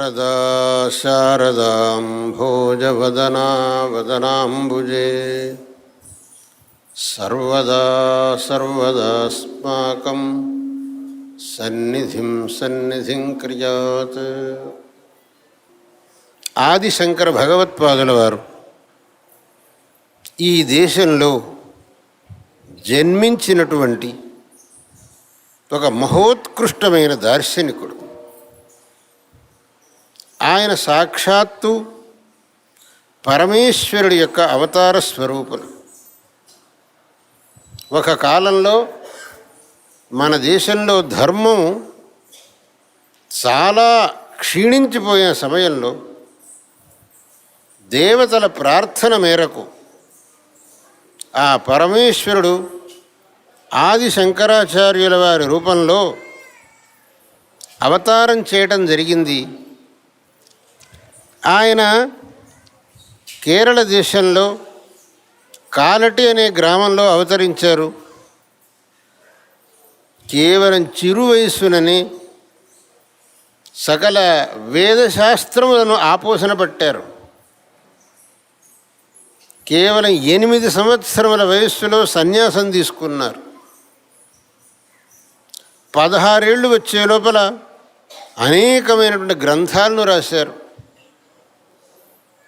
శారదా శారదాంభోజవదనా వదనాంబుజే సర్వదా సర్వదాస్మాకం సన్నిధిం సన్నిధిం క్రియాత్. ఆదిశంకర భగవత్పాదుల వారు ఈ దేశంలో జన్మించినటువంటి ఒక మహోత్కృష్టమైన దార్శనికుడు. ఆయన సాక్షాత్తు పరమేశ్వరుడి యొక్క అవతార స్వరూపులు. ఒక కాలంలో మన దేశంలో ధర్మం చాలా క్షీణించిపోయిన సమయంలో దేవతల ప్రార్థన మేరకు ఆ పరమేశ్వరుడు ఆది శంకరాచార్యుల వారి రూపంలో అవతారం చేయటం జరిగింది. ఆయన కేరళ దేశంలో కాలటి అనే గ్రామంలో అవతరించారు. కేవలం చిరు వయస్సునని సకల వేదశాస్త్రములను ఆపోసన పట్టారు. కేవలం 8 సంవత్సరముల వయస్సులో సన్యాసం తీసుకున్నారు. 16 ఏళ్ళు వచ్చే లోపల అనేకమైనటువంటి గ్రంథాలను రాశారు.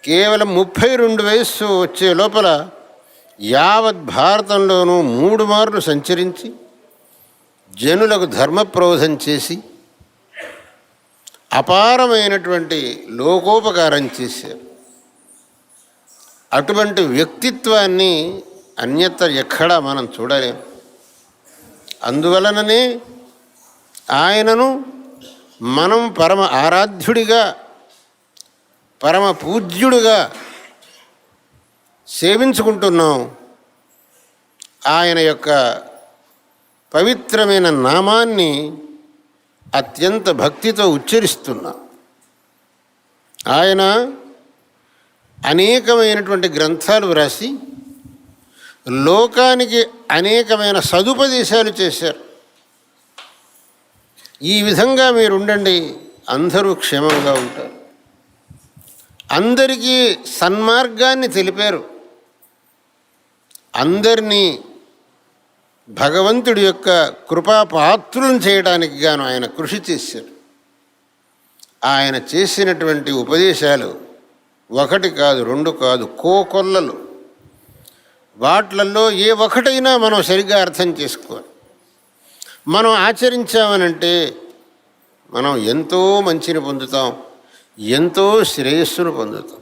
కేవలం 32 వయస్సు వచ్చే లోపల యావత్ భారతంలోనూ 3 మార్లు సంచరించి జనులకు ధర్మప్రబోధం చేసి అపారమైనటువంటి లోకోపకారం చేశారు. అటువంటి వ్యక్తిత్వాన్ని అన్యత్ర ఎక్కడా మనం చూడలేం. అందువలననే ఆయనను మనం పరమ ఆరాధ్యుడిగా పరమ పూజ్యుడిగా సేవించుకుంటున్నాం. ఆయన యొక్క పవిత్రమైన నామాన్ని అత్యంత భక్తితో ఉచ్చరిస్తున్నాం. ఆయన అనేకమైనటువంటి గ్రంథాలు వ్రాసి లోకానికి అనేకమైన సదుపదేశాలు చేశారు. ఈ విధంగా మీరు ఉండండి, అందరూ క్షేమంగా ఉంటారు. అందరికీ సన్మార్గాన్ని తెలిపారు. అందరినీ భగవంతుడి యొక్క కృపాపాత్రులను చేయడానికి గాను ఆయన కృషి చేశారు. ఆయన చేసినటువంటి ఉపదేశాలు 1 కాదు, 2 కాదు, కోకొల్లలు. వాట్లల్లో ఏ ఒకటైనా మనం సరిగ్గా అర్థం చేసుకోవాలి. మనం ఆచరించామనంటే మనం ఎంతో మంచిని పొందుతాం, ఎంతో శ్రేయస్సును పొందుతాం.